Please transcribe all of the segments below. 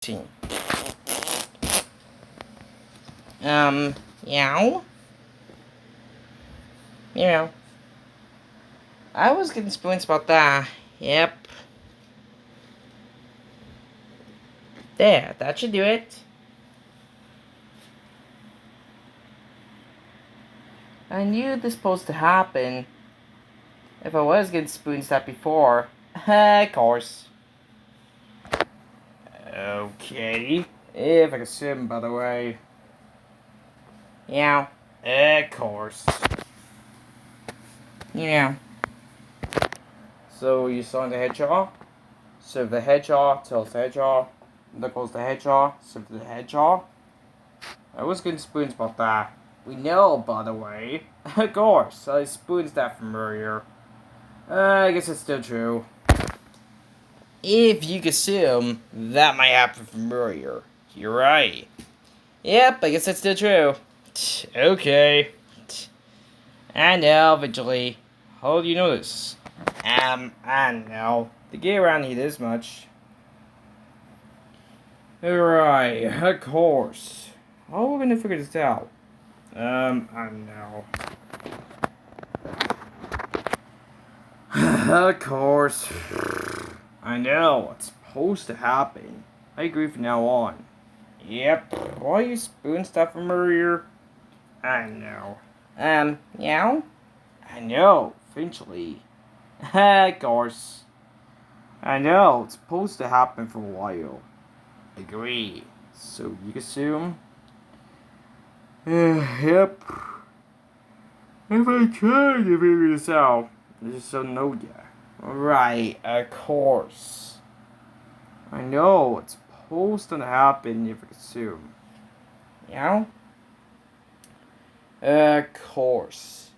Sim. Meow? Meow. I was getting spoons about that. Yep. There, that should do it. I knew this was supposed to happen. If I was getting spoons that before. Of course. Okay. If I can swim, by the way. Yeah. Of course. Yeah. So you saw the hedgehog? Serve the hedgehog, tells the hedgehog. There goes the hedgehog, serve the hedgehog. I was getting spoons about that. We know, by the way. Of course, I spoons that from earlier. I guess it's still true. If you can assume, that might happen from earlier. You're right. Yep, I guess that's still true. Okay. And now, eventually. How do you know this? I know. To get around here this much. Alright, of course. How are we gonna figure this out? I know. Of course. I know, it's supposed to happen. I agree from now on. Yep. Why you spoon stuff from earlier? I know. Meow? I know, eventually. Of course. I know, it's supposed to happen for a while. Agree. So you assume? Yep. If I try to figure this out, I just don't know yet. Right, of course. I know, it's supposed to happen if I assume. Yeah? Of course.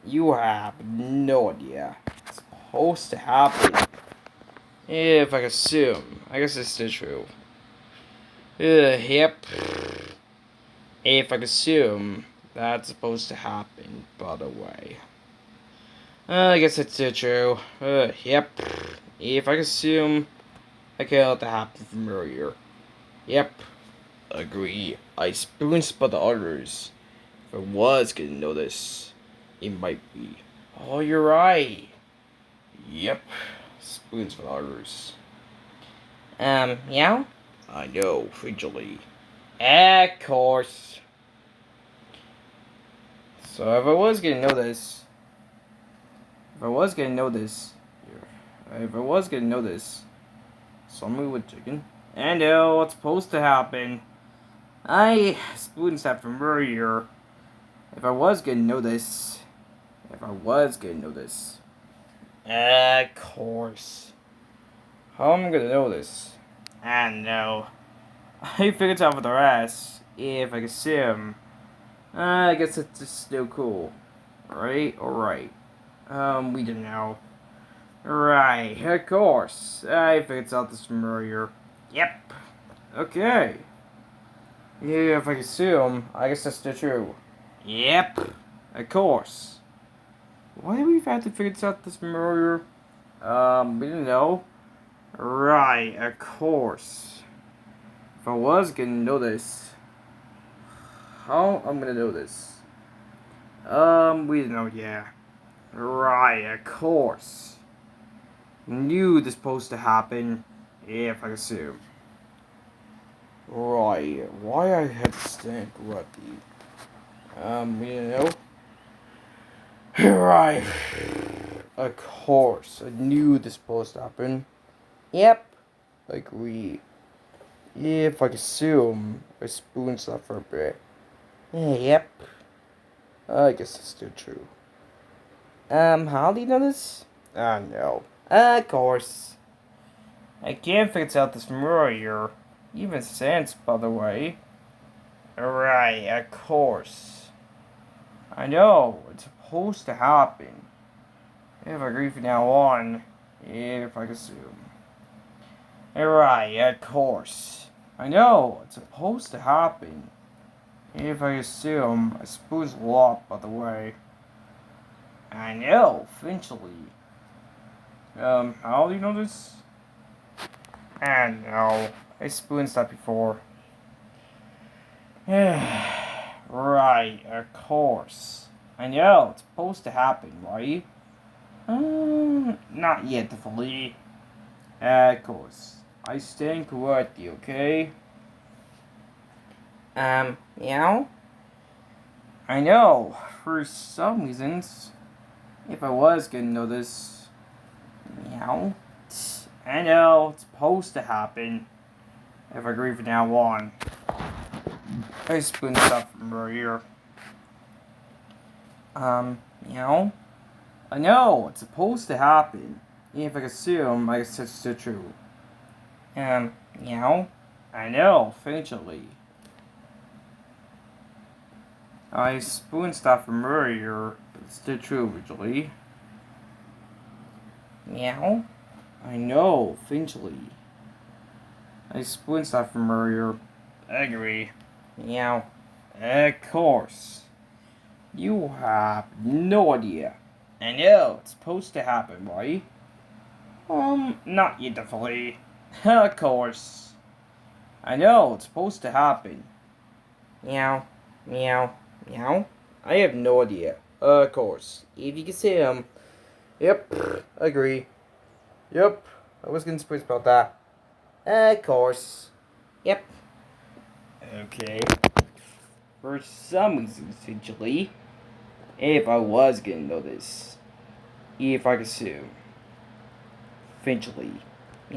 You have no idea. It's supposed to happen. If I assume. I guess it's still true. Yep. If I assume that's supposed to happen, by the way. I guess it's still true. Yep. If I assume I can let that happen from earlier. Yep. Agree. I spoons but the others. If I was gonna know this, it might be. Oh, you're right. Yep. Spoons for the others. Yeah? I know, frigidly. Of course. So if I was gonna know this, if I was gonna know this, somebody with chicken. And what's supposed to happen? I spoons that from earlier. If I was gonna know this, of course. How am I gonna know this? I know. I figured it out with the rest. If I could see him. I guess it's just still cool. Right? Alright. We don't know. Right, of course. I figured out this from earlier. Yep. Okay. Yeah, if I can assume, I guess that's still true. Yep. Of course. Why do we have to figure out this from earlier? We didn't know. Right, of course. If I was gonna know this, how I'm gonna know this? We didn't know, yeah. Right, of course. Knew this supposed to happen. If I assume. Right, why I had to stand correctly? We didn't know. Right. Of course, I knew this supposed to happen. Yep. Agree. If I assume I spoon stuff for a bit. Yep. I guess it's still true. How do you know this? No. Of course. I can't figure out this from earlier. Even since, by the way. Right, of course. I know, it's supposed to happen. If I agree from now on, if I assume. Right, of course. I know, it's supposed to happen. If I assume, I suppose a lot, by the way. I know, eventually. How do you know this? I know. I experienced that before. Right, of course. I know, it's supposed to happen, right? Not yet, fully. Of course. I stand correctly, okay? Meow? I know, for some reasons, if I was gonna know this, meow? I know, it's supposed to happen. If I agree from now on. I spoon stuff from right here. Meow? I know, it's supposed to happen. If I assume, I guess it's true. Meow? I know, faintly. I spoon stuff from earlier, but it's still true originally. Meow? I know, faintly. I spoon stuff from earlier. I agree. Meow. Of course. You have no idea. I know, it's supposed to happen, right? Not yet, definitely. Of course. I know, it's supposed to happen. Meow, meow, meow. I have no idea. Of course. If you can see him. Yep, agree. Yep, I was getting surprised about that. Of course. Yep. Okay. For some reason, essentially, if I was gonna know this, if I could assume, eventually.